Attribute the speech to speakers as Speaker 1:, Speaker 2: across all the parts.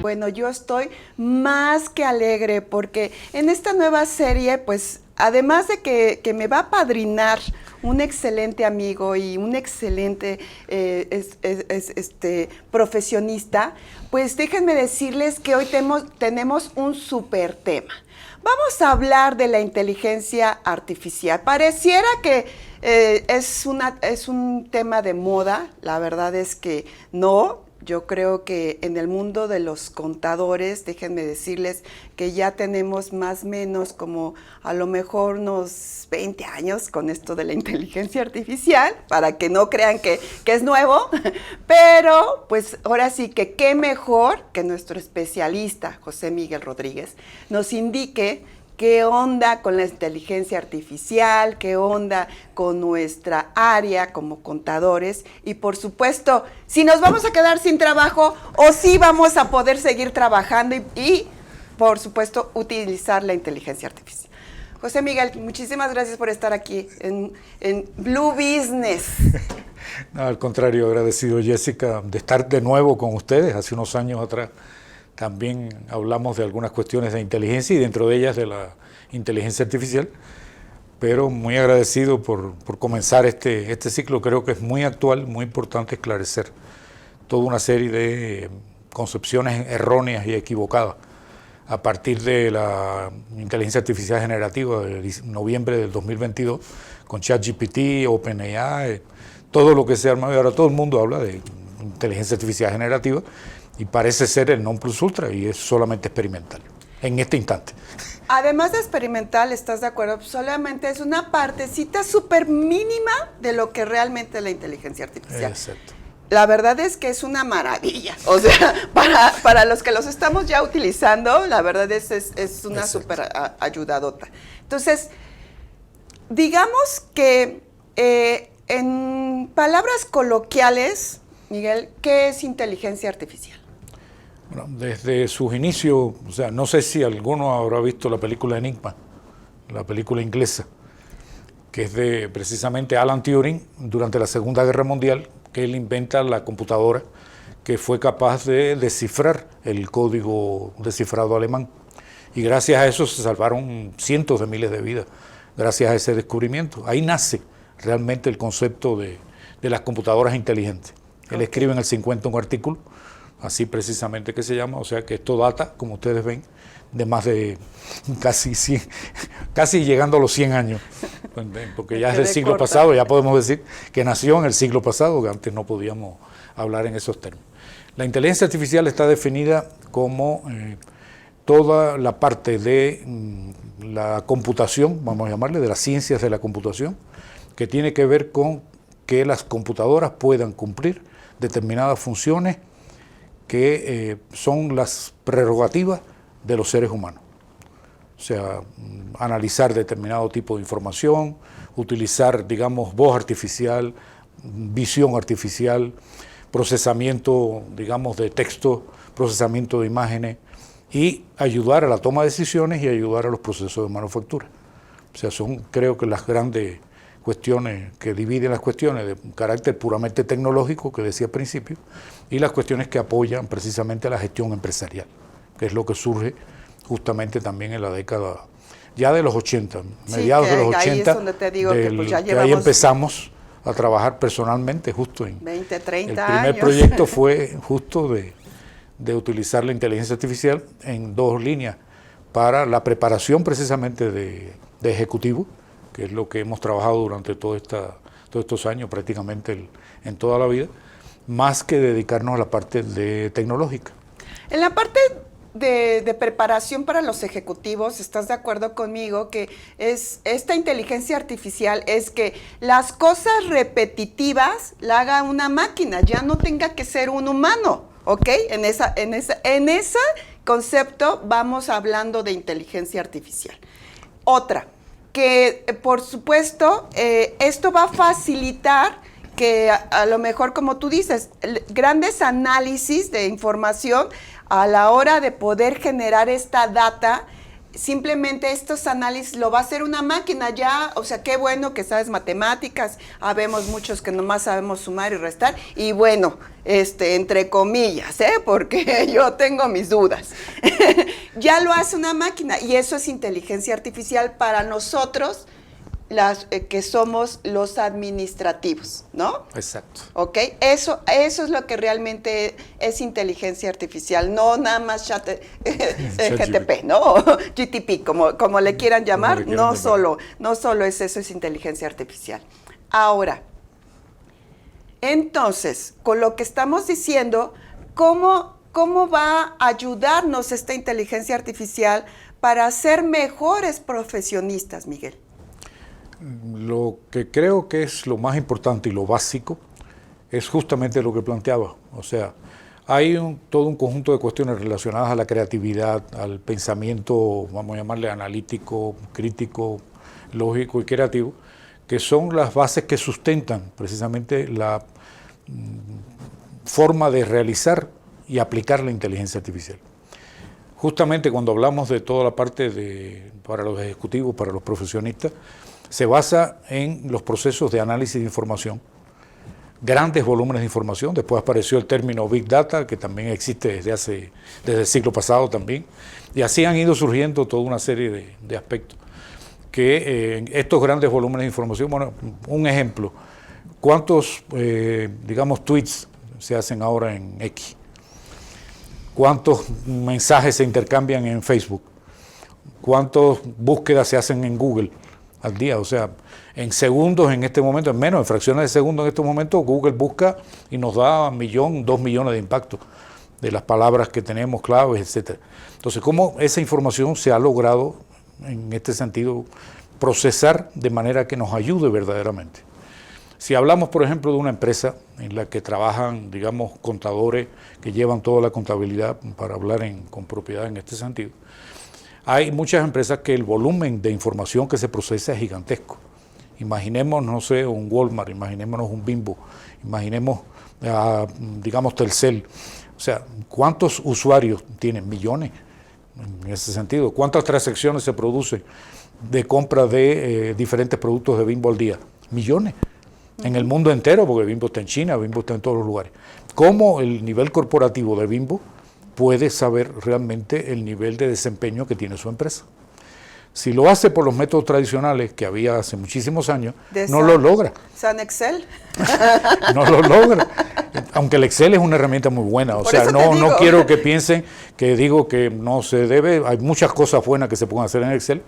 Speaker 1: Bueno, yo estoy más que alegre porque en esta nueva serie, pues, además de que me va a apadrinar un excelente amigo y un excelente profesionista, pues déjenme decirles que hoy tenemos un súper tema. Vamos a hablar de la inteligencia artificial. Pareciera que es un tema de moda, la verdad es que no. Yo creo que en el mundo de los contadores, déjenme decirles que ya tenemos más o menos como a lo mejor unos 20 años con esto de la inteligencia artificial, para que no crean que es nuevo, pero pues ahora sí que qué mejor que nuestro especialista, José Miguel Rodríguez, nos indique qué onda con la inteligencia artificial, qué onda con nuestra área como contadores y por supuesto, si nos vamos a quedar sin trabajo o si vamos a poder seguir trabajando y por supuesto, utilizar la inteligencia artificial. José Miguel, muchísimas gracias por estar aquí en Blue Business.
Speaker 2: No, al contrario, agradecido, Jessica, de estar de nuevo con ustedes. Hace unos años atrás también hablamos de algunas cuestiones de inteligencia y dentro de ellas de la inteligencia artificial, pero muy agradecido por comenzar este ciclo. Creo que es muy actual, muy importante esclarecer toda una serie de concepciones erróneas y equivocadas a partir de la inteligencia artificial generativa de noviembre del 2022 con ChatGPT, OpenAI, todo lo que se arma. Y ahora todo el mundo habla de inteligencia artificial generativa y parece ser el non plus ultra y es solamente experimental en este instante.
Speaker 1: Además de experimental, ¿estás de acuerdo? Solamente es una partecita súper mínima de lo que realmente es la inteligencia artificial.
Speaker 2: Exacto.
Speaker 1: La verdad es que es una maravilla. O sea, para los que los estamos ya utilizando, la verdad es una súper ayudadota. Entonces, digamos que en palabras coloquiales, Miguel, ¿qué es inteligencia artificial?
Speaker 2: Bueno, desde sus inicios, o sea, no sé si alguno habrá visto la película Enigma, la película inglesa, que es de precisamente Alan Turing durante la Segunda Guerra Mundial, que él inventa la computadora que fue capaz de descifrar el código descifrado alemán. Y gracias a eso se salvaron cientos de miles de vidas, gracias a ese descubrimiento. Ahí nace realmente el concepto de las computadoras inteligentes. Él escribe en el 50 un artículo, así precisamente que se llama, o sea que esto data, como ustedes ven, de más de casi llegando a los 100 años, porque ya es del siglo pasado, ya podemos decir que nació en el siglo pasado, que antes no podíamos hablar en esos términos. La inteligencia artificial está definida como toda la parte de la computación, vamos a llamarle, de las ciencias de la computación, que tiene que ver con que las computadoras puedan cumplir determinadas funciones que son las prerrogativas de los seres humanos. O sea, analizar determinado tipo de información, utilizar, digamos, voz artificial, visión artificial, procesamiento, digamos, de texto, procesamiento de imágenes y ayudar a la toma de decisiones y ayudar a los procesos de manufactura. O sea, son, creo que las grandes cuestiones que dividen las cuestiones de carácter puramente tecnológico, que decía al principio, y las cuestiones que apoyan precisamente a la gestión empresarial, que es lo que surge justamente también en la década ya de los 80, mediados de los 80,
Speaker 1: ahí es donde te digo que pues ya llevamos,
Speaker 2: ahí empezamos a trabajar personalmente justo en
Speaker 1: 20, 30
Speaker 2: años. El primer proyecto fue justo de utilizar la inteligencia artificial en dos líneas para la preparación precisamente de ejecutivos, que es lo que hemos trabajado durante todos estos años, prácticamente en toda la vida, más que dedicarnos a la parte tecnológica.
Speaker 1: En la parte de preparación para los ejecutivos, ¿estás de acuerdo conmigo que esta inteligencia artificial es que las cosas repetitivas la haga una máquina, ya no tenga que ser un humano, ¿ok? En ese concepto vamos hablando de inteligencia artificial. Otra, que por supuesto esto va a facilitar que a lo mejor, como tú dices, grandes análisis de información a la hora de poder generar esta data simplemente estos análisis lo va a hacer una máquina ya, o sea, qué bueno que sabes matemáticas, habemos muchos que nomás sabemos sumar y restar, y bueno, entre comillas, porque yo tengo mis dudas. Ya lo hace una máquina, y eso es inteligencia artificial para nosotros, que somos los administrativos, ¿no?
Speaker 2: Exacto.
Speaker 1: ¿Ok? Eso es lo que realmente es inteligencia artificial, no nada más GTP, ¿no? GTP, como le quieran llamar, no solo es eso, es inteligencia artificial. Ahora, entonces, con lo que estamos diciendo, ¿cómo va a ayudarnos esta inteligencia artificial para ser mejores profesionistas, Miguel?
Speaker 2: Lo que creo que es lo más importante y lo básico es justamente lo que planteaba. O sea, hay todo un conjunto de cuestiones relacionadas a la creatividad, al pensamiento, vamos a llamarle analítico, crítico, lógico y creativo, que son las bases que sustentan precisamente la forma de realizar y aplicar la inteligencia artificial. Justamente cuando hablamos de toda la parte para los ejecutivos, para los profesionistas, se basa en los procesos de análisis de información, grandes volúmenes de información. Después apareció el término Big Data, que también existe desde el siglo pasado también, y así han ido surgiendo toda una serie de aspectos. Que estos grandes volúmenes de información, bueno, un ejemplo, ¿cuántos, tweets se hacen ahora en X? ¿Cuántos mensajes se intercambian en Facebook? ¿Cuántas búsquedas se hacen en Google al día? O sea, en segundos en este momento, en menos, en fracciones de segundos en estos momentos, Google busca y nos da 1 millón, 2 millones de impactos de las palabras que tenemos, claves, etcétera. Entonces, ¿cómo esa información se ha logrado, en este sentido, procesar de manera que nos ayude verdaderamente? Si hablamos, por ejemplo, de una empresa en la que trabajan, digamos, contadores que llevan toda la contabilidad, para hablar con propiedad en este sentido, hay muchas empresas que el volumen de información que se procesa es gigantesco. Imaginemos, no sé, un Walmart, imaginémonos un Bimbo, imaginemos, digamos, Telcel. O sea, ¿cuántos usuarios tienen? Millones, en ese sentido. ¿Cuántas transacciones se producen de compra de diferentes productos de Bimbo al día? Millones. En el mundo entero, porque Bimbo está en China, Bimbo está en todos los lugares. ¿Cómo el nivel corporativo de Bimbo puede saber realmente el nivel de desempeño que tiene su empresa? Si lo hace por los métodos tradicionales que había hace muchísimos años, no lo logra.
Speaker 1: ¿San Excel?
Speaker 2: No lo logra. Aunque el Excel es una herramienta muy buena. O sea, no quiero que piensen que digo que no se debe. Hay muchas cosas buenas que se pueden hacer en Excel.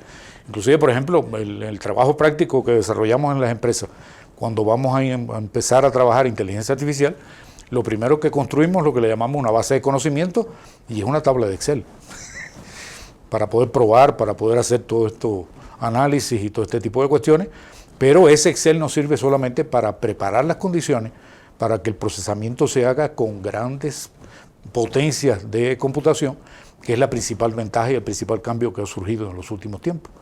Speaker 2: Inclusive, por ejemplo, el trabajo práctico que desarrollamos en las empresas, cuando vamos a empezar a trabajar inteligencia artificial, lo primero que construimos es lo que le llamamos una base de conocimiento, y es una tabla de Excel. Para poder probar, para poder hacer todo esto análisis y todo este tipo de cuestiones, pero ese Excel nos sirve solamente para preparar las condiciones para que el procesamiento se haga con grandes potencias de computación, que es la principal ventaja y el principal cambio que ha surgido en los últimos tiempos.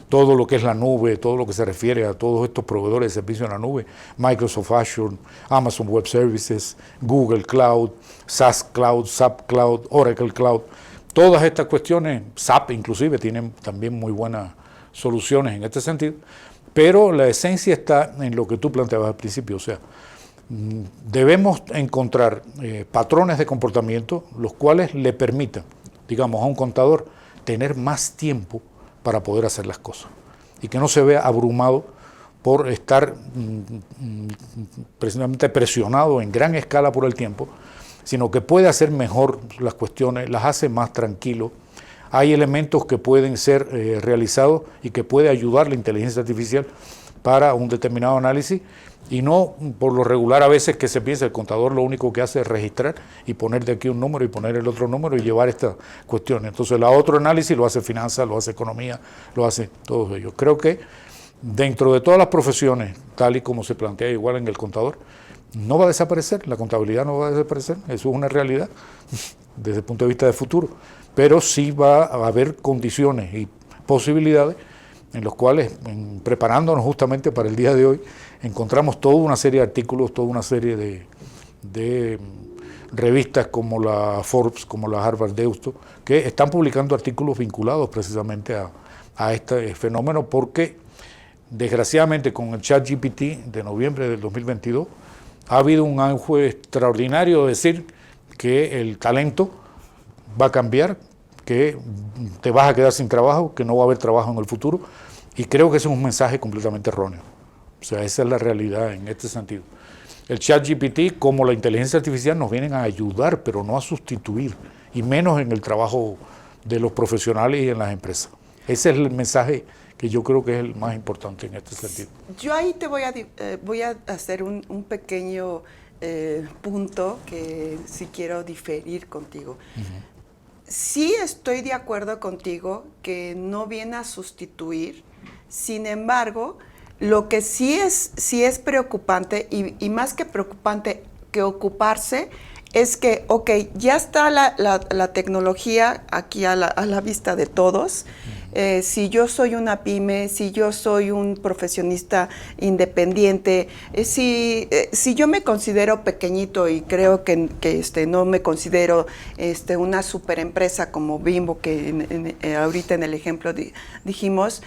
Speaker 2: Todo lo que es la nube, todo lo que se refiere a todos estos proveedores de servicios en la nube, Microsoft Azure, Amazon Web Services, Google Cloud, SaaS Cloud, SAP Cloud, Oracle Cloud, todas estas cuestiones, SAP inclusive, tienen también muy buenas soluciones en este sentido, pero la esencia está en lo que tú planteabas al principio. O sea, debemos encontrar patrones de comportamiento los cuales le permitan, digamos, a un contador tener más tiempo para poder hacer las cosas y que no se vea abrumado por estar precisamente presionado en gran escala por el tiempo, sino que puede hacer mejor las cuestiones, las hace más tranquilo. Hay elementos que pueden ser realizados y que puede ayudar la inteligencia artificial para un determinado análisis, y no por lo regular a veces que se piensa el contador lo único que hace es registrar y poner de aquí un número y poner el otro número y llevar estas cuestiones. Entonces el otro análisis lo hace finanzas, lo hace economía, lo hace todos ellos. Creo que dentro de todas las profesiones, tal y como se plantea igual en el contador, no va a desaparecer, la contabilidad no va a desaparecer, eso es una realidad desde el punto de vista de futuro, pero sí va a haber condiciones y posibilidades en los cuales, preparándonos justamente para el día de hoy, encontramos toda una serie de artículos, toda una serie de revistas como la Forbes, como la Harvard Deusto, que están publicando artículos vinculados precisamente a este fenómeno, porque desgraciadamente con el ChatGPT de noviembre del 2022 ha habido un auge extraordinario de decir que el talento va a cambiar, que te vas a quedar sin trabajo, que no va a haber trabajo en el futuro, y creo que ese es un mensaje completamente erróneo. O sea, esa es la realidad en este sentido. El ChatGPT, como la inteligencia artificial, nos vienen a ayudar, pero no a sustituir, y menos en el trabajo de los profesionales y en las empresas. Ese es el mensaje que yo creo que es el más importante en este sentido.
Speaker 1: Yo ahí te voy a hacer un pequeño punto que sí quiero diferir contigo. Sí estoy de acuerdo contigo que no viene a sustituir, sin embargo, lo que sí es preocupante y más que preocupante que ocuparse es que, ok, ya está la tecnología aquí a la vista de todos. Si yo soy una pyme, si yo soy un profesionista independiente, si yo me considero pequeñito y creo que no me considero una superempresa como Bimbo, que ahorita en el ejemplo dijimos,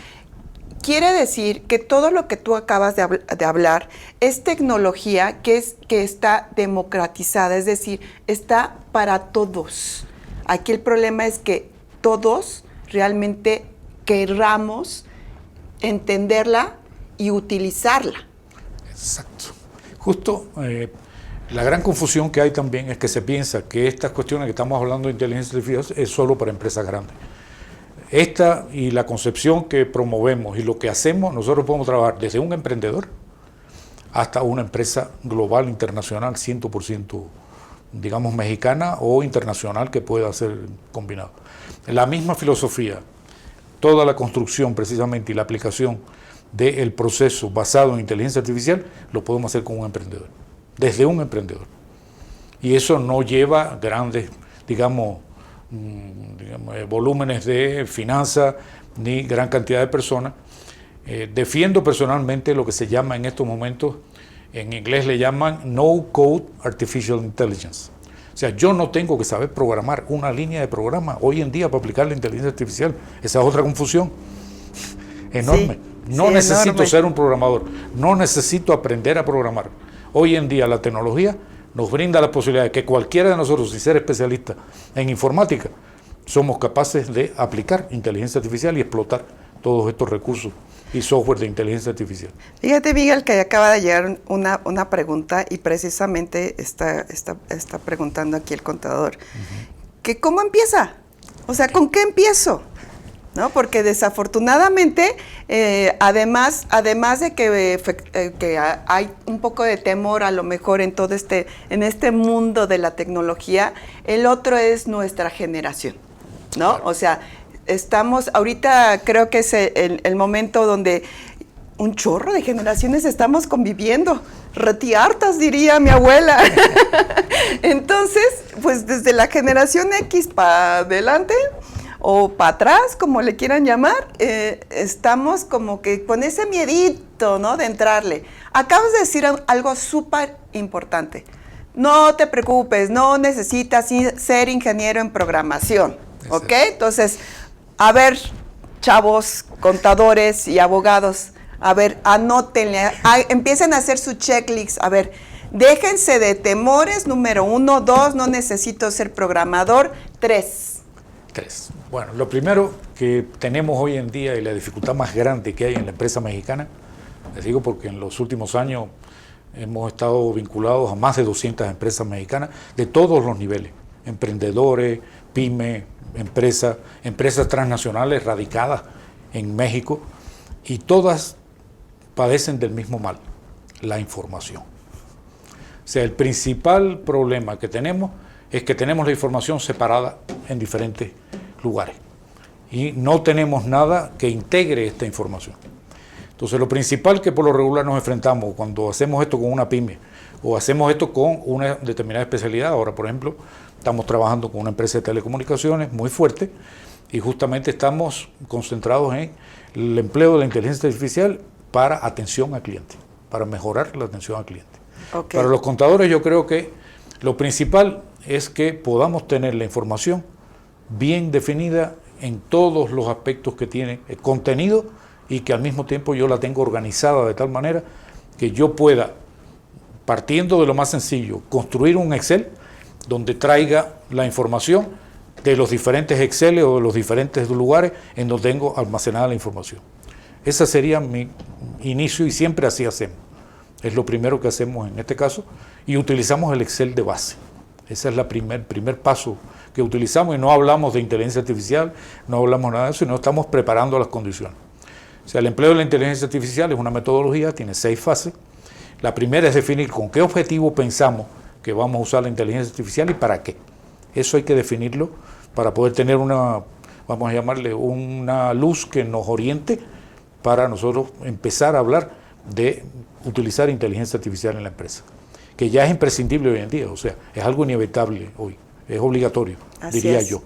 Speaker 1: quiere decir que todo lo que tú acabas de hablar es tecnología que está democratizada, es decir, está para todos. Aquí el problema es que todos realmente querramos entenderla y utilizarla.
Speaker 2: Exacto. Justo la gran confusión que hay también es que se piensa que estas cuestiones que estamos hablando de inteligencia artificial es solo para empresas grandes. Esta y la concepción que promovemos y lo que hacemos, nosotros podemos trabajar desde un emprendedor hasta una empresa global, internacional, 100%, digamos, mexicana o internacional que pueda ser combinado. La misma filosofía, toda la construcción precisamente y la aplicación del proceso basado en inteligencia artificial, lo podemos hacer con un emprendedor, desde un emprendedor. Y eso no lleva grandes, digamos, volúmenes de finanzas ni gran cantidad de personas. Defiendo personalmente lo que se llama en estos momentos, en inglés le llaman No Code Artificial Intelligence. O sea, yo no tengo que saber programar una línea de programa hoy en día para aplicar la inteligencia artificial. Esa es otra confusión enorme. Sí, no necesito enorme. Ser un programador, no necesito aprender a programar. Hoy en día la tecnología nos brinda la posibilidad de que cualquiera de nosotros, sin ser especialista en informática, somos capaces de aplicar inteligencia artificial y explotar todos estos recursos y software de inteligencia artificial.
Speaker 1: Fíjate, Miguel, que acaba de llegar una pregunta y precisamente está preguntando aquí el contador, que ¿cómo empieza? O sea, ¿con qué empiezo? ¿No? Porque desafortunadamente, además de que hay un poco de temor a lo mejor en todo en este mundo de la tecnología, el otro es nuestra generación, ¿no? Claro. O sea, ahorita creo que es el momento donde un chorro de generaciones estamos conviviendo, retiartas diría mi abuela. Entonces, pues desde la generación X para adelante, o para atrás, como le quieran llamar, estamos como que con ese miedito, ¿no?, de entrarle. Acabas de decir algo súper importante. No te preocupes, no necesitas ser ingeniero en programación, ¿ok? Entonces, a ver, chavos, contadores y abogados, a ver, anótenle, empiecen a hacer su checklist, a ver, déjense de temores, número 1, 2, no necesito ser programador, 3.
Speaker 2: Bueno, lo primero que tenemos hoy en día y la dificultad más grande que hay en la empresa mexicana, les digo porque en los últimos años hemos estado vinculados a más de 200 empresas mexicanas de todos los niveles, emprendedores, pymes, empresas transnacionales radicadas en México, y todas padecen del mismo mal, la información. O sea, el principal problema que tenemos es que tenemos la información separada en diferentes lugares y no tenemos nada que integre esta información. Entonces, lo principal que por lo regular nos enfrentamos cuando hacemos esto con una pyme o hacemos esto con una determinada especialidad, ahora por ejemplo estamos trabajando con una empresa de telecomunicaciones muy fuerte y justamente estamos concentrados en el empleo de la inteligencia artificial para atención al cliente, para mejorar la atención al cliente. Okay. Para los contadores yo creo que Lo principal es que podamos tener la información bien definida en todos los aspectos que tiene el contenido y que al mismo tiempo yo la tengo organizada de tal manera que yo pueda, partiendo de lo más sencillo, construir un Excel donde traiga la información de los diferentes Excel o de los diferentes lugares en donde tengo almacenada la información. Ese sería mi inicio y siempre así hacemos. Es lo primero que hacemos en este caso y utilizamos el Excel de base. Ese es el primer paso que utilizamos y no hablamos de inteligencia artificial, no hablamos nada de eso, sino estamos preparando las condiciones. O sea, el empleo de la inteligencia artificial es una metodología, tiene 6 fases. La primera es definir con qué objetivo pensamos que vamos a usar la inteligencia artificial y para qué. Eso hay que definirlo para poder tener una, vamos a llamarle, una luz que nos oriente para nosotros empezar a hablar de utilizar inteligencia artificial en la empresa, que ya es imprescindible hoy en día, o sea, es algo inevitable hoy, es obligatorio, diría yo.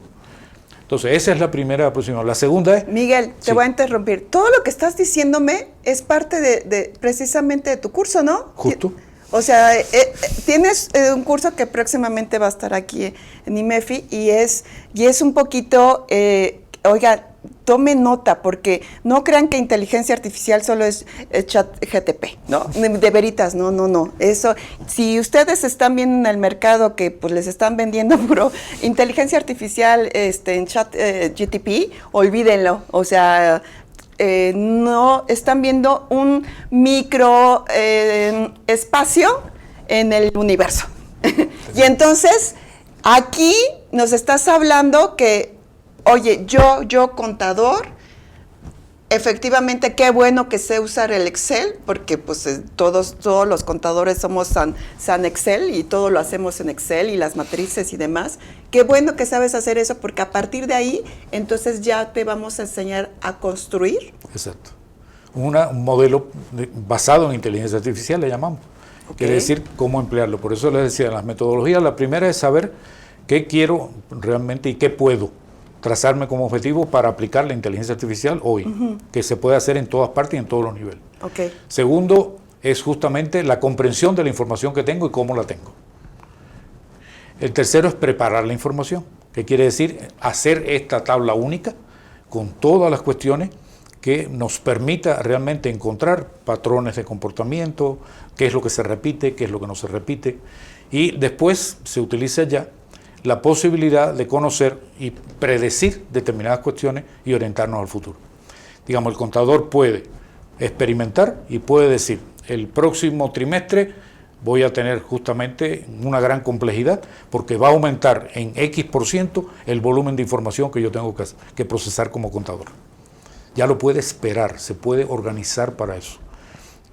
Speaker 2: Entonces, esa es la primera aproximación. La segunda es...
Speaker 1: Miguel, te voy a interrumpir. Todo lo que estás diciéndome es parte de precisamente de tu curso, ¿no?
Speaker 2: Justo.
Speaker 1: O sea, tienes un curso que próximamente va a estar aquí en IMEFI y es un poquito, oiga, tome nota, porque no crean que inteligencia artificial solo es chat GTP, ¿no? De veritas, no. Eso, si ustedes están viendo en el mercado que pues les están vendiendo puro inteligencia artificial en chat GTP, olvídenlo. O sea, no están viendo un micro espacio en el universo. Y entonces, aquí nos estás hablando que, oye, yo contador, efectivamente qué bueno que sé usar el Excel, porque pues todos los contadores somos San Excel y todo lo hacemos en Excel y las matrices y demás. Qué bueno que sabes hacer eso, porque a partir de ahí, entonces ya te vamos a enseñar a construir.
Speaker 2: Exacto. Un modelo basado en inteligencia artificial, le llamamos. Okay. Quiere decir cómo emplearlo. Por eso les decía, las metodologías, la primera es saber qué quiero realmente y qué puedo trazarme como objetivo para aplicar la inteligencia artificial hoy, que se puede hacer en todas partes y en todos los niveles.
Speaker 1: Okay.
Speaker 2: Segundo, es justamente la comprensión de la información que tengo y cómo la tengo. El tercero es preparar la información, que quiere decir hacer esta tabla única con todas las cuestiones que nos permita realmente encontrar patrones de comportamiento, qué es lo que se repite, qué es lo que no se repite, y después se utiliza ya la posibilidad de conocer y predecir determinadas cuestiones y orientarnos al futuro. Digamos, el contador puede experimentar y puede decir, el próximo trimestre voy a tener justamente una gran complejidad porque va a aumentar en X% el volumen de información que yo tengo que procesar como contador. Ya lo puede esperar, se puede organizar para eso.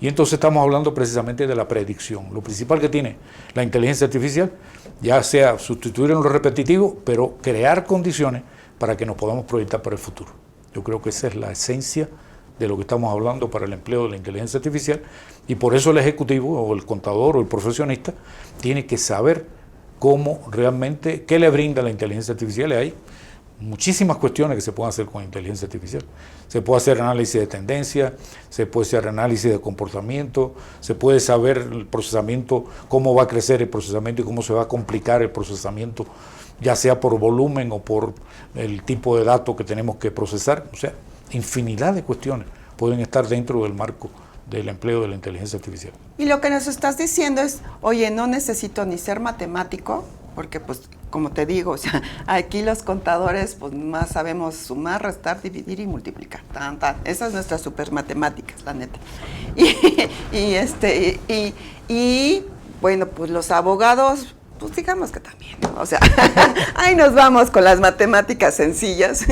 Speaker 2: Y entonces estamos hablando precisamente de la predicción. Lo principal que tiene la inteligencia artificial, ya sea sustituir en lo repetitivo, pero crear condiciones para que nos podamos proyectar para el futuro. Yo creo que esa es la esencia de lo que estamos hablando para el empleo de la inteligencia artificial, y por eso el ejecutivo o el contador o el profesionista tiene que saber cómo realmente, qué le brinda la inteligencia artificial. Hay muchísimas cuestiones que se pueden hacer con inteligencia artificial. Se puede hacer análisis de tendencia, se puede hacer análisis de comportamiento, se puede saber el procesamiento, cómo va a crecer el procesamiento y cómo se va a complicar el procesamiento, ya sea por volumen o por el tipo de datos que tenemos que procesar. O sea, infinidad de cuestiones pueden estar dentro del marco del empleo de la inteligencia artificial.
Speaker 1: Y lo que nos estás diciendo es, oye, no necesito ni ser matemático, porque pues, como te digo, o sea, aquí los contadores pues más sabemos sumar, restar, dividir y multiplicar. Esas son nuestras super matemáticas, la neta. Y bueno, pues los abogados, pues digamos que también, ¿no? O sea, ahí nos vamos con las matemáticas sencillas.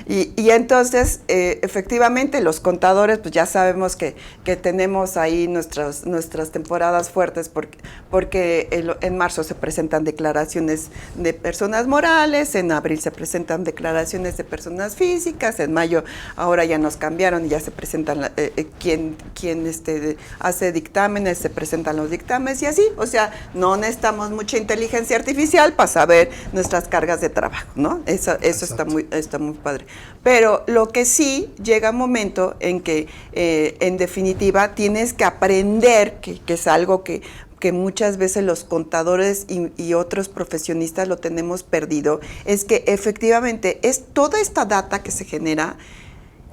Speaker 1: Y entonces, efectivamente, los contadores, pues ya sabemos que tenemos ahí nuestras temporadas fuertes porque en marzo se presentan declaraciones de personas morales, en abril se presentan declaraciones de personas físicas, en mayo ahora ya nos cambiaron y ya se presentan, quien hace dictámenes, se presentan los dictámenes y así. O sea, no necesitamos mucha inteligencia artificial para saber nuestras cargas de trabajo, ¿no? Eso está muy padre. Pero lo que sí llega un momento en que, en definitiva, tienes que aprender, que es algo que que muchas veces los contadores y otros profesionistas lo tenemos perdido, es que efectivamente es toda esta data que se genera,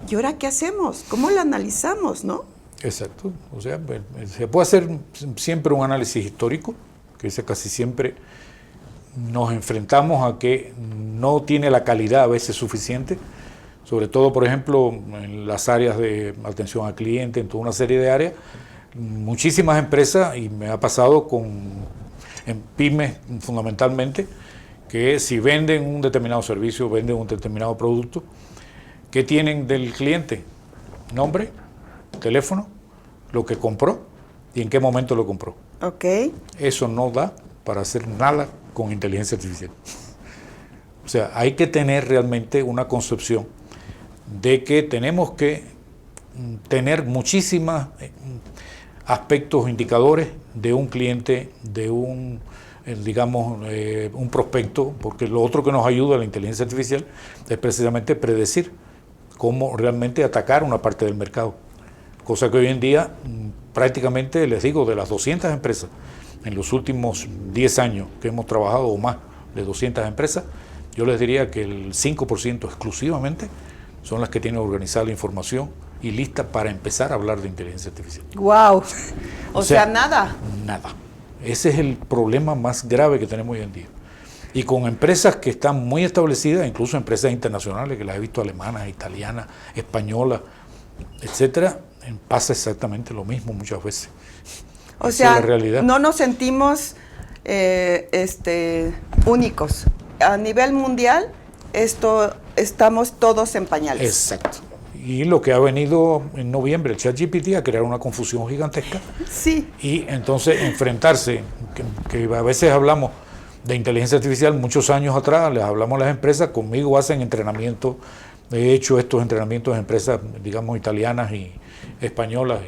Speaker 1: ¿y ahora qué hacemos? ¿Cómo la analizamos, no?
Speaker 2: Exacto. O sea, se puede hacer siempre un análisis histórico, que ese casi siempre nos enfrentamos a que no tiene la calidad a veces suficiente, sobre todo, por ejemplo, en las áreas de atención al cliente, en toda una serie de áreas. Muchísimas empresas, y me ha pasado en pymes fundamentalmente, que si venden un determinado servicio, venden un determinado producto, ¿qué tienen del cliente? Nombre, teléfono, lo que compró y en qué momento lo compró.
Speaker 1: Ok.
Speaker 2: Eso no da para hacer nada con inteligencia artificial. O sea, hay que tener realmente una concepción de que tenemos que tener muchísimos aspectos, indicadores de un cliente, de un prospecto, porque lo otro que nos ayuda a la inteligencia artificial es precisamente predecir cómo realmente atacar una parte del mercado. Cosa que hoy en día prácticamente, les digo, de las 200 empresas, en los últimos 10 años que hemos trabajado, o más de 200 empresas, yo les diría que el 5% exclusivamente son las que tienen organizada la información y lista para empezar a hablar de inteligencia artificial.
Speaker 1: ¡Wow! O sea, nada.
Speaker 2: Nada. Ese es el problema más grave que tenemos hoy en día. Y con empresas que están muy establecidas, incluso empresas internacionales, que las he visto alemanas, italianas, españolas, etcétera, pasa exactamente lo mismo muchas veces.
Speaker 1: O sea, no nos sentimos únicos. A nivel mundial, estamos todos en pañales.
Speaker 2: Exacto. Y lo que ha venido en noviembre el ChatGPT a crear una confusión gigantesca.
Speaker 1: Sí.
Speaker 2: Y entonces enfrentarse, que a veces hablamos de inteligencia artificial, muchos años atrás les hablamos a las empresas, conmigo hacen entrenamiento, he hecho estos entrenamientos en empresas, digamos, italianas y españolas,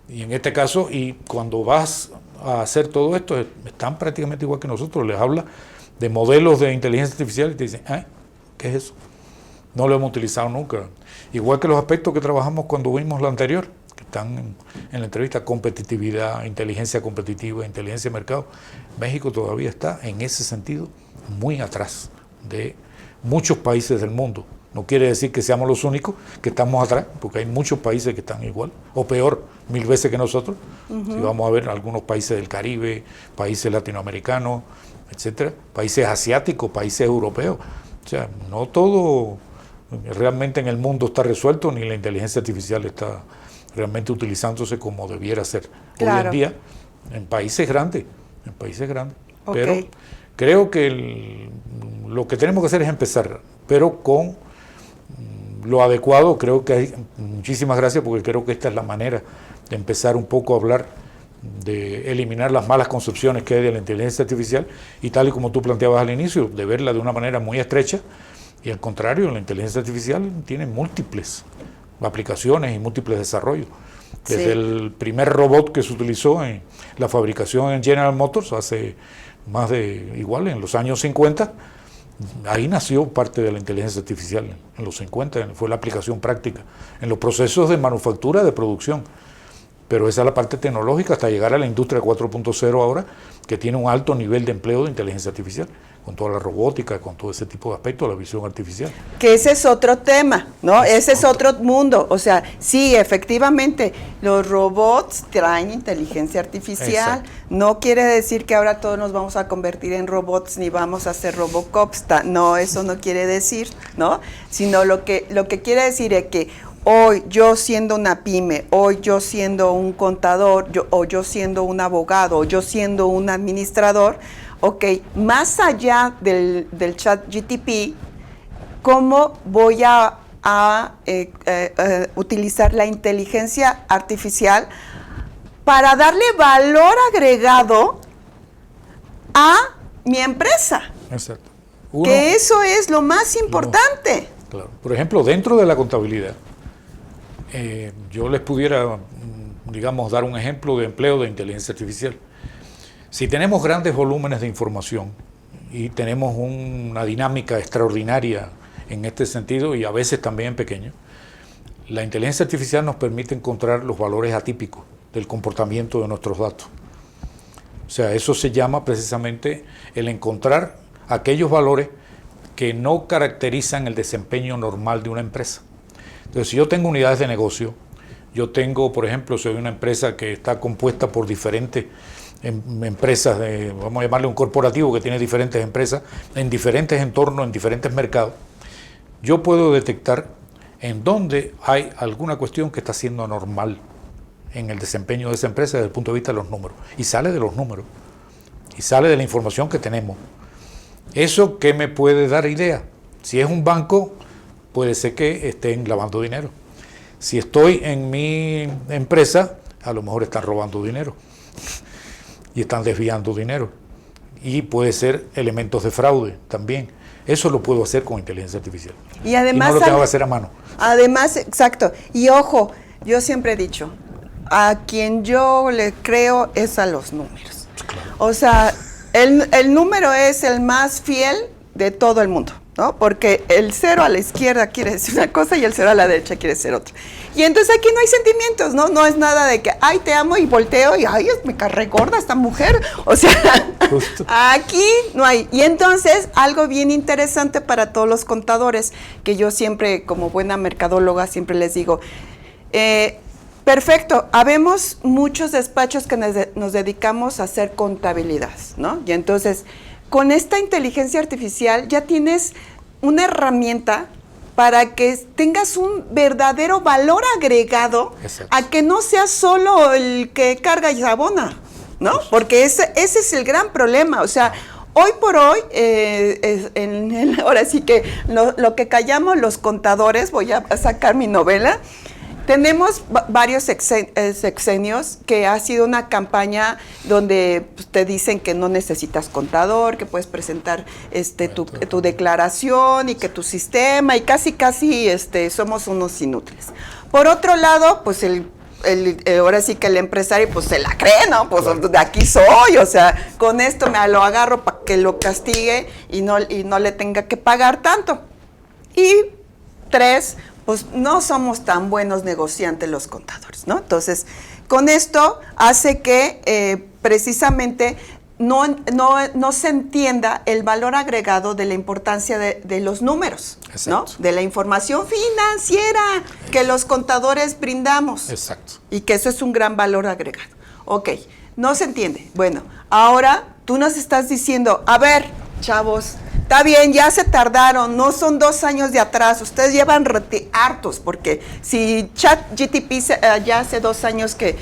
Speaker 2: y en este caso, y cuando vas a hacer todo esto, están prácticamente igual que nosotros, les habla de modelos de inteligencia artificial y te dicen, ¿qué es eso? No lo hemos utilizado nunca. Igual que los aspectos que trabajamos cuando vimos lo anterior, que están en la entrevista, competitividad, inteligencia competitiva, inteligencia de mercado. México todavía está en ese sentido muy atrás de muchos países del mundo. No quiere decir que seamos los únicos que estamos atrás, porque hay muchos países que están igual, o peor, 1000 veces que nosotros. Si vamos a ver algunos países del Caribe, países latinoamericanos, etcétera, países asiáticos, países europeos. O sea, no todo realmente en el mundo está resuelto, ni la inteligencia artificial está realmente utilizándose como debiera ser. Claro. Hoy en día, en países grandes. Okay. Pero creo que lo que tenemos que hacer es empezar, pero con lo adecuado. Creo que hay, muchísimas gracias, porque creo que esta es la manera de empezar un poco a hablar, de eliminar las malas concepciones que hay de la inteligencia artificial, y tal y como tú planteabas al inicio, de verla de una manera muy estrecha. Y al contrario, la inteligencia artificial tiene múltiples aplicaciones y múltiples desarrollos. Desde el primer robot que se utilizó en la fabricación en General Motors, hace más de igual, en los años 50, ahí nació parte de la inteligencia artificial, en los 50, fue la aplicación práctica, en los procesos de manufactura, de producción. Pero esa es la parte tecnológica, hasta llegar a la industria 4.0 ahora, que tiene un alto nivel de empleo de inteligencia artificial, con toda la robótica, con todo ese tipo de aspectos, la visión artificial.
Speaker 1: Que ese es otro tema, ¿no? Ese es otro mundo. O sea, sí, efectivamente, los robots traen inteligencia artificial. Exacto. No quiere decir que ahora todos nos vamos a convertir en robots ni vamos a hacer Robocops. No, eso no quiere decir, ¿no? Sino lo que quiere decir es que hoy yo siendo una pyme, hoy yo siendo un contador, o yo siendo un abogado, o yo siendo un administrador, ok, más allá del ChatGPT, ¿cómo voy a utilizar la inteligencia artificial para darle valor agregado a mi empresa?
Speaker 2: Exacto.
Speaker 1: Que eso es lo más importante.
Speaker 2: Claro. Por ejemplo, dentro de la contabilidad, yo les pudiera, digamos, dar un ejemplo de empleo de inteligencia artificial. Si tenemos grandes volúmenes de información y tenemos una dinámica extraordinaria en este sentido, y a veces también pequeño, la inteligencia artificial nos permite encontrar los valores atípicos del comportamiento de nuestros datos. O sea, eso se llama precisamente el encontrar aquellos valores que no caracterizan el desempeño normal de una empresa. Entonces, si yo tengo unidades de negocio, yo tengo, por ejemplo, soy una empresa que está compuesta por diferentes empresas, vamos a llamarle un corporativo que tiene diferentes empresas en diferentes entornos, en diferentes mercados, yo puedo detectar en dónde hay alguna cuestión que está siendo anormal en el desempeño de esa empresa desde el punto de vista de los números. Y sale de los números, y sale de la información que tenemos. ¿Eso qué me puede dar idea? Si es un banco, puede ser que estén lavando dinero. Si estoy en mi empresa, a lo mejor están robando dinero y están desviando dinero. Y puede ser elementos de fraude también. Eso lo puedo hacer con inteligencia artificial.
Speaker 1: Y además,
Speaker 2: y no lo tengo que hacer a mano.
Speaker 1: Además, exacto. Y ojo, yo siempre he dicho, a quien yo le creo es a los números.
Speaker 2: Claro.
Speaker 1: O sea, el número es el más fiel de todo el mundo, ¿no? Porque el 0 a la izquierda quiere decir una cosa y el 0 a la derecha quiere decir otra. Y entonces aquí no hay sentimientos, ¿no? No es nada de que, ay, te amo y volteo y, ay, me carré gorda esta mujer. O sea, justo. Aquí no hay. Y entonces, algo bien interesante para todos los contadores, que yo siempre, como buena mercadóloga, siempre les digo, perfecto, habemos muchos despachos que nos dedicamos a hacer contabilidad, ¿no? Y entonces, con esta inteligencia artificial ya tienes una herramienta para que tengas un verdadero valor agregado. Exacto. A que no seas solo el que carga y abona, ¿no? Porque ese es el gran problema. O sea, hoy por hoy, ahora sí que lo que callamos los contadores, voy a sacar mi novela. Tenemos varios sexenios que ha sido una campaña donde pues, te dicen que no necesitas contador, que puedes presentar tu declaración y que tu sistema y casi somos unos inútiles. Por otro lado, pues ahora sí que el empresario pues se la cree, ¿no? Pues de aquí soy, o sea, con esto me lo agarro para que lo castigue y no le tenga que pagar tanto. Y 3, pues no somos tan buenos negociantes los contadores, ¿no? Entonces, con esto hace que precisamente no se entienda el valor agregado de la importancia de los números, ¿no? De la información financiera que los contadores brindamos.
Speaker 2: Exacto.
Speaker 1: Y que eso es un gran valor agregado. Ok, no se entiende. Bueno, ahora tú nos estás diciendo, a ver, chavos, está bien, ya se tardaron, no son 2 años de atrás, ustedes llevan hartos, porque si ChatGPT ya hace 2 años que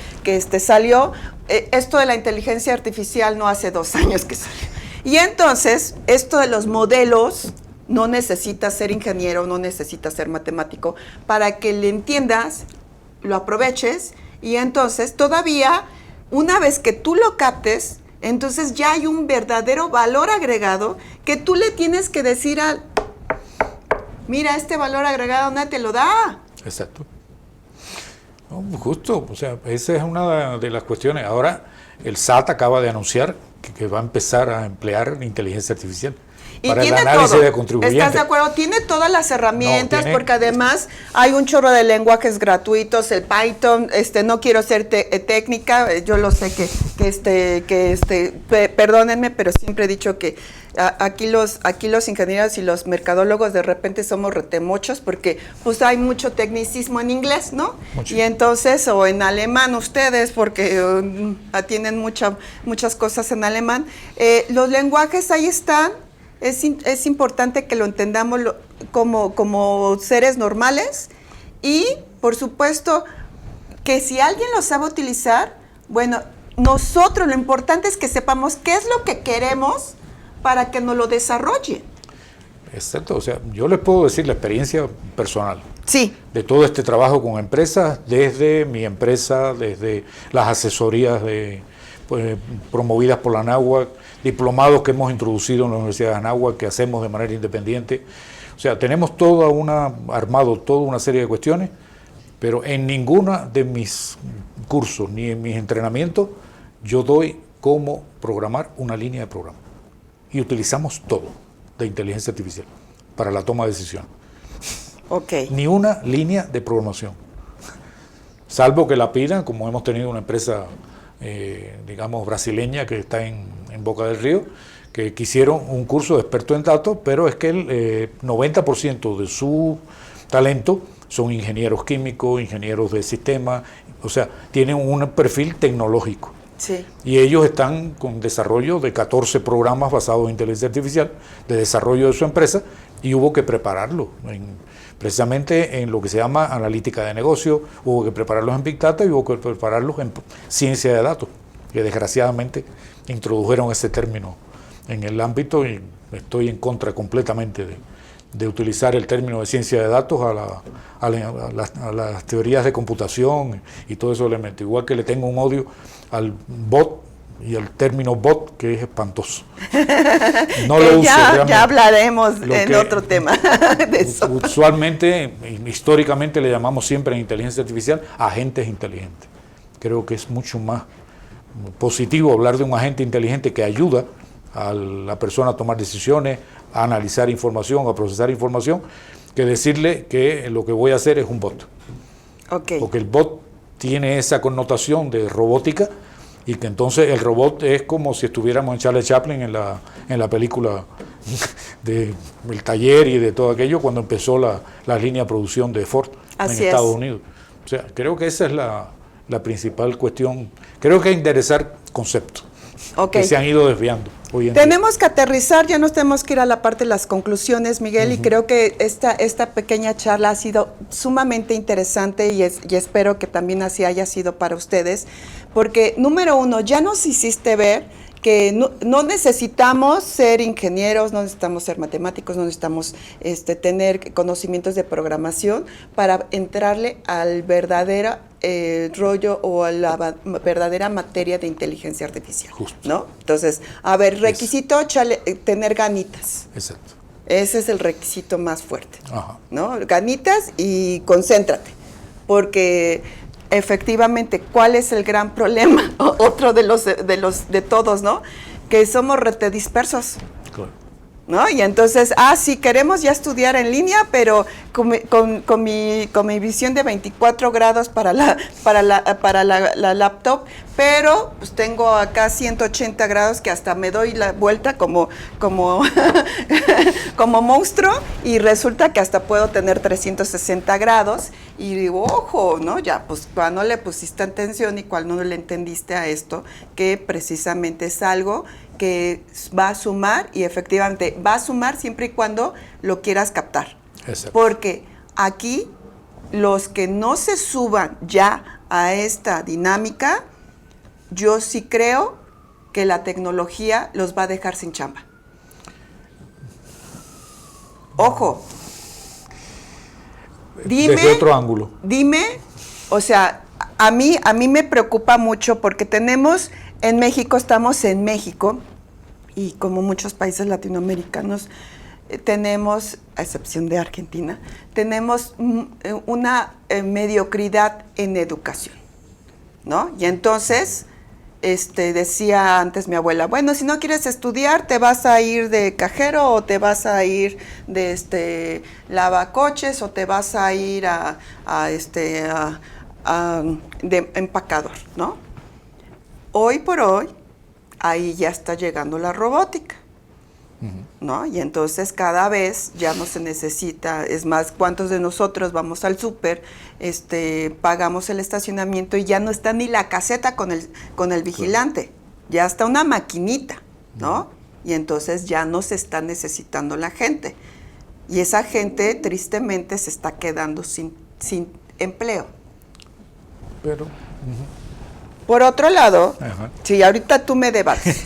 Speaker 1: salió, esto de la inteligencia artificial no hace 2 años que salió. Y entonces, esto de los modelos, no necesitas ser ingeniero, no necesitas ser matemático, para que le entiendas, lo aproveches, y entonces todavía, una vez que tú lo captes, entonces ya hay un verdadero valor agregado que tú le tienes que decir mira, este valor agregado nadie te lo da.
Speaker 2: Exacto. No, justo, o sea, esa es una de las cuestiones. Ahora, el SAT acaba de anunciar que va a empezar a emplear inteligencia artificial para el análisis todo. De contribuyentes.
Speaker 1: ¿Estás de acuerdo? Tiene todas las herramientas, porque además hay un chorro de lenguajes gratuitos, el Python, no quiero ser técnica, yo lo sé perdónenme, pero siempre he dicho que aquí los ingenieros y los mercadólogos de repente somos retemochos porque pues hay mucho tecnicismo en inglés, ¿no? Mucho. Y entonces, o en alemán ustedes, porque atienden muchas cosas en alemán. Los lenguajes ahí están. Es importante que lo entendamos como seres normales y, por supuesto, que si alguien lo sabe utilizar, bueno, nosotros lo importante es que sepamos qué es lo que queremos para que nos lo desarrolle.
Speaker 2: Exacto, o sea, yo les puedo decir la experiencia personal.
Speaker 1: Sí.
Speaker 2: De todo este trabajo con empresas, desde mi empresa, desde las asesorías promovidas por la Anáhuac, diplomados que hemos introducido en la Universidad de Anáhuac, que hacemos de manera independiente. O sea, tenemos armado toda una serie de cuestiones, pero en ninguna de mis cursos ni en mis entrenamientos yo doy cómo programar una línea de programa. Y utilizamos todo de inteligencia artificial para la toma de decisiones.
Speaker 1: Okay.
Speaker 2: Ni una línea de programación. Salvo que la pidan, como hemos tenido una empresa digamos, brasileña que está en Boca del Río, que quisieron un curso de experto en datos, pero es que el 90% de su talento son ingenieros químicos, ingenieros de sistemas, o sea, tienen un perfil tecnológico.
Speaker 1: Sí.
Speaker 2: Y ellos están con desarrollo de 14 programas basados en inteligencia artificial, de desarrollo de su empresa, y hubo que prepararlo, precisamente en lo que se llama analítica de negocio, hubo que prepararlos en Big Data y hubo que prepararlos en ciencia de datos, que desgraciadamente introdujeron ese término en el ámbito, y estoy en contra completamente de utilizar el término de ciencia de datos a las teorías de computación y todos esos elementos. Igual que le tengo un odio al bot y al término bot, que es espantoso. No lo uso realmente.
Speaker 1: Ya hablaremos en otro tema de eso.
Speaker 2: Usualmente, históricamente le llamamos siempre en inteligencia artificial agentes inteligentes. Creo que es mucho más positivo hablar de un agente inteligente que ayuda a la persona a tomar decisiones, a analizar información, a procesar información, que decirle que lo que voy a hacer es un bot.
Speaker 1: Okay.
Speaker 2: Porque el bot tiene esa connotación de robótica, y que entonces el robot es como si estuviéramos en Charlie Chaplin en la película de El Taller y de todo aquello, cuando empezó la línea de producción de Ford en Estados Unidos. O sea, creo que esa es la principal cuestión. Creo que hay que enderezar conceptos que se han ido desviando hoy en día.
Speaker 1: Tenemos que aterrizar, ya nos tenemos que ir a la parte de las conclusiones, Miguel, y creo que esta pequeña charla ha sido sumamente interesante y espero que también así haya sido para ustedes, porque número uno, ya nos hiciste ver que no necesitamos ser ingenieros, no necesitamos ser matemáticos, no necesitamos tener conocimientos de programación para entrarle al verdadero rollo o a la verdadera materia de inteligencia artificial.
Speaker 2: Justo.
Speaker 1: ¿No? Entonces, a ver, requisito, tener ganitas.
Speaker 2: Exacto.
Speaker 1: Ese es el requisito más fuerte.
Speaker 2: Ajá.
Speaker 1: ¿No? Ganitas y concéntrate, porque efectivamente, ¿cuál es el gran problema? Otro de todos, ¿no? Que somos retedispersos.
Speaker 2: Claro.
Speaker 1: ¿No? Y entonces, sí, queremos ya estudiar en línea, pero con mi visión de 24 grados para la laptop, pero pues tengo acá 180 grados que hasta me doy la vuelta como monstruo, y resulta que hasta puedo tener 360 grados y digo, ojo, ¿no? Ya, pues cuando no le pusiste atención y cuando no le entendiste a esto, que precisamente es algo que va a sumar, y efectivamente va a sumar siempre y cuando lo quieras captar.
Speaker 2: Exacto.
Speaker 1: Porque aquí los que no se suban ya a esta dinámica, yo sí creo que la tecnología los va a dejar sin chamba. Ojo. Dime,
Speaker 2: desde otro ángulo.
Speaker 1: Dime, o sea, a mí me preocupa mucho porque estamos en México, y como muchos países latinoamericanos, tenemos, a excepción de Argentina, tenemos una mediocridad en educación, ¿no? Y entonces, decía antes mi abuela, bueno, si no quieres estudiar, te vas a ir de cajero, o te vas a ir de lavacoches, o te vas a ir de empacador, ¿no? Hoy por hoy, ahí ya está llegando la robótica, ¿no? Y entonces cada vez ya no se necesita, es más, ¿cuántos de nosotros vamos al súper, pagamos el estacionamiento y ya no está ni la caseta con el vigilante, ya está una maquinita, ¿no? Y entonces ya no se está necesitando la gente. Y esa gente tristemente se está quedando sin empleo.
Speaker 2: Pero...
Speaker 1: Por otro lado,
Speaker 2: Ajá.
Speaker 1: si ahorita tú me debates,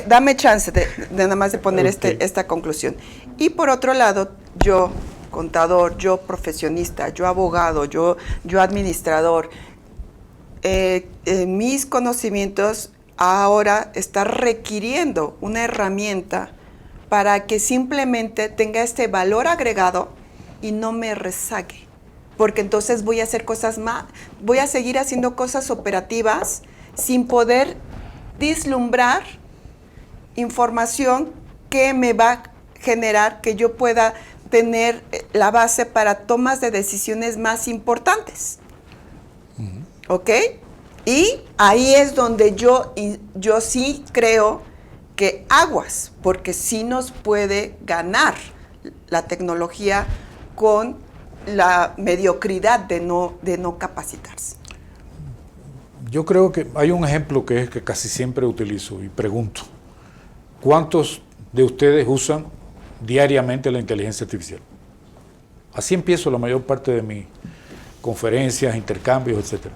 Speaker 1: dame chance de nada más de poner esta conclusión. Y por otro lado, yo contador, yo profesionista, yo abogado, yo administrador, mis conocimientos ahora están requiriendo una herramienta para que simplemente tenga este valor agregado y no me rezague. Porque entonces voy a hacer voy a seguir haciendo cosas operativas sin poder vislumbrar información que me va a generar que yo pueda tener la base para tomas de decisiones más importantes. ¿Ok? Y ahí es donde yo sí creo que aguas, porque sí nos puede ganar la tecnología con la mediocridad de no capacitarse.
Speaker 2: Yo creo que hay un ejemplo que es que casi siempre utilizo y pregunto, ¿cuántos de ustedes usan diariamente la inteligencia artificial? Así empiezo la mayor parte de mis conferencias, intercambios, etcétera.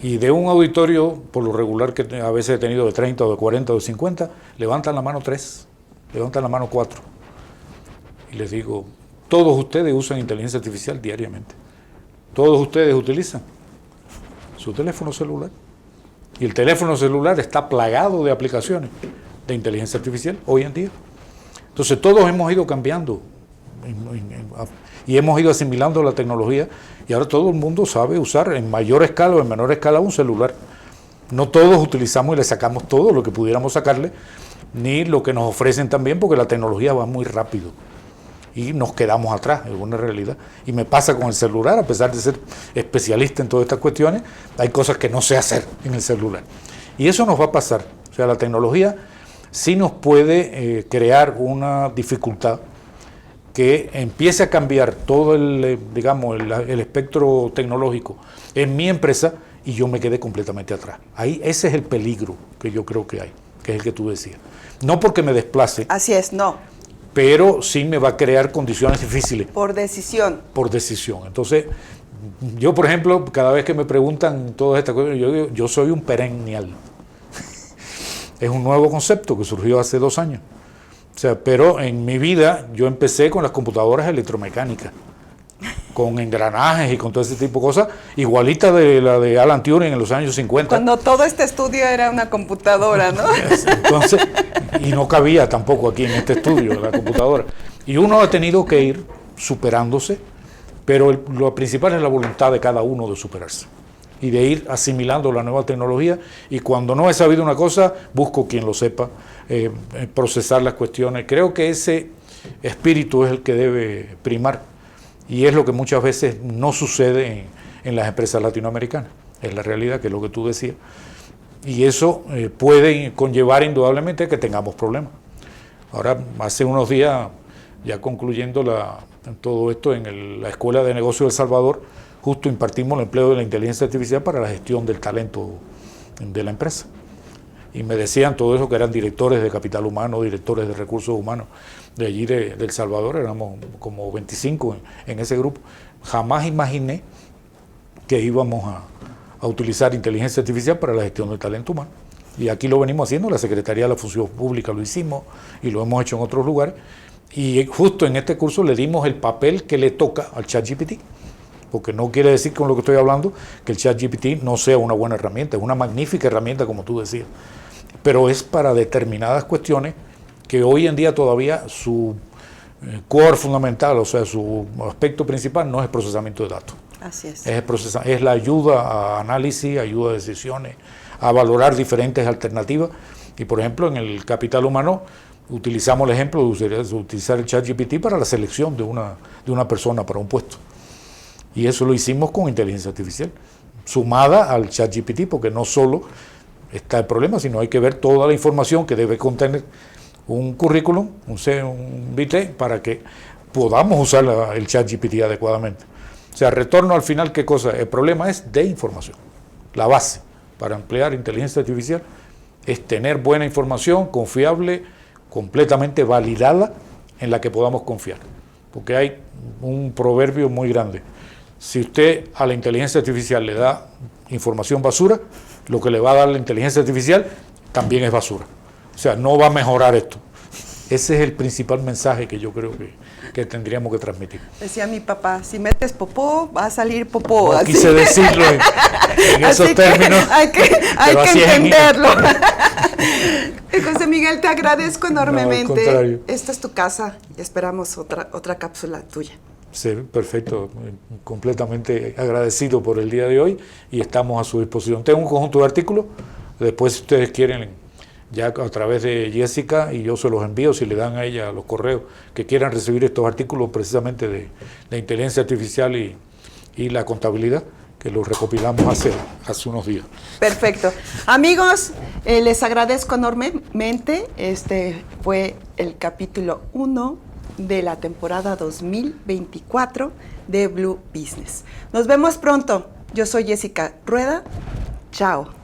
Speaker 2: Y de un auditorio, por lo regular que a veces he tenido de 30 o de 40 o de 50, levantan la mano 3, levantan la mano 4. Y les digo, todos ustedes usan inteligencia artificial diariamente. Todos ustedes utilizan su teléfono celular. Y el teléfono celular está plagado de aplicaciones de inteligencia artificial hoy en día. Entonces todos hemos ido cambiando y hemos ido asimilando la tecnología y ahora todo el mundo sabe usar en mayor escala o en menor escala un celular. No todos utilizamos y le sacamos todo lo que pudiéramos sacarle, ni lo que nos ofrecen también, porque la tecnología va muy rápido y nos quedamos atrás, es una realidad. Y me pasa con el celular, a pesar de ser especialista en todas estas cuestiones, hay cosas que no sé hacer en el celular. Y eso nos va a pasar. O sea, la tecnología sí nos puede crear una dificultad que empiece a cambiar todo el espectro tecnológico en mi empresa y yo me quedé completamente atrás. Ahí ese es el peligro que yo creo que hay, que es el que tú decías. No porque me desplace.
Speaker 1: Así es, no.
Speaker 2: Pero sí me va a crear condiciones difíciles.
Speaker 1: Por decisión.
Speaker 2: Por decisión. Entonces, yo por ejemplo, cada vez que me preguntan todas estas cosas, yo digo, yo soy un perennial. Es un nuevo concepto que surgió hace 2 años. O sea, pero en mi vida yo empecé con las computadoras electromecánicas, con engranajes y con todo ese tipo de cosas, igualita de la de Alan Turing en los años 50.
Speaker 1: Cuando todo este estudio era una computadora, ¿no?
Speaker 2: Entonces, y no cabía tampoco aquí en este estudio la computadora. Y uno ha tenido que ir superándose, pero lo principal es la voluntad de cada uno de superarse y de ir asimilando la nueva tecnología, y cuando no he sabido una cosa, busco quien lo sepa, procesar las cuestiones. Creo que ese espíritu es el que debe primar, y es lo que muchas veces no sucede en las empresas latinoamericanas. Es la realidad, que es lo que tú decías, y eso puede conllevar indudablemente que tengamos problemas. Ahora, hace unos días, ya concluyendo todo esto en la Escuela de Negocios de El Salvador, justo impartimos el empleo de la inteligencia artificial para la gestión del talento de la empresa. Y me decían todo eso, que eran directores de capital humano, directores de recursos humanos de allí de El Salvador, éramos como 25 en ese grupo. Jamás imaginé que íbamos a utilizar inteligencia artificial para la gestión del talento humano. Y aquí lo venimos haciendo, la Secretaría de la Función Pública lo hicimos y lo hemos hecho en otros lugares. Y justo en este curso le dimos el papel que le toca al ChatGPT. Porque no quiere decir con lo que estoy hablando que el ChatGPT no sea una buena herramienta, es una magnífica herramienta, como tú decías, pero es para determinadas cuestiones que hoy en día todavía su core fundamental, o sea, su aspecto principal no es el procesamiento de datos.
Speaker 1: Así es.
Speaker 2: Es la ayuda a análisis, ayuda a decisiones, a valorar diferentes alternativas. Y por ejemplo, en el capital humano utilizamos el ejemplo de utilizar el ChatGPT para la selección de una persona para un puesto. Y eso lo hicimos con inteligencia artificial, sumada al ChatGPT, porque no solo está el problema, sino hay que ver toda la información que debe contener un currículum, un VT, para que podamos usar el ChatGPT adecuadamente. O sea, retorno al final, ¿qué cosa? El problema es de información. La base para emplear inteligencia artificial es tener buena información, confiable, completamente validada, en la que podamos confiar. Porque hay un proverbio muy grande. Si usted a la inteligencia artificial le da información basura, lo que le va a dar la inteligencia artificial también es basura. O sea, no va a mejorar esto. Ese es el principal mensaje que yo creo que tendríamos que transmitir.
Speaker 1: Decía mi papá, si metes popó, va a salir popó.
Speaker 2: No quise decirlo en esos términos. Hay que
Speaker 1: entenderlo. José Miguel, te agradezco enormemente.
Speaker 2: No, al contrario.
Speaker 1: Esta es tu casa y esperamos otra cápsula tuya.
Speaker 2: Sí, perfecto. Completamente agradecido por el día de hoy y estamos a su disposición. Tengo un conjunto de artículos. Después, si ustedes quieren, ya a través de Jessica, y yo se los envío, si le dan a ella los correos que quieran recibir estos artículos precisamente de inteligencia artificial y la contabilidad, que lo recopilamos hace unos días.
Speaker 1: Perfecto. Amigos, les agradezco enormemente. Este fue el capítulo 1 de la temporada 2024 de Blue Business. Nos vemos pronto. Yo soy Jessica Rueda. Chao.